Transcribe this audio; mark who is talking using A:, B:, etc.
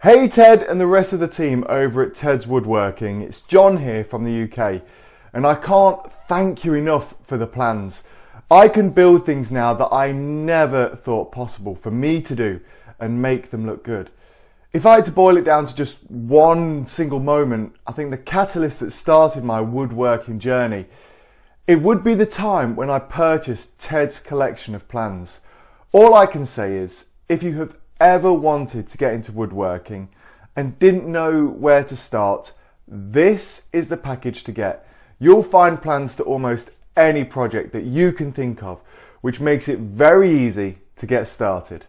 A: Hey Ted and the rest of the team over at Teds Woodworking, it's John here from the UK and I can't thank you enough for the plans. I can build things now that I never thought possible for me to do and make them look good. If I had to boil it down to just one single moment, I think the catalyst that started my woodworking journey, it would be the time when I purchased Ted's collection of plans. All I can say is, if you have ever wanted to get into woodworking and didn't know where to start, this is the package to get. You'll find plans to almost any project that you can think of, which makes it very easy to get started.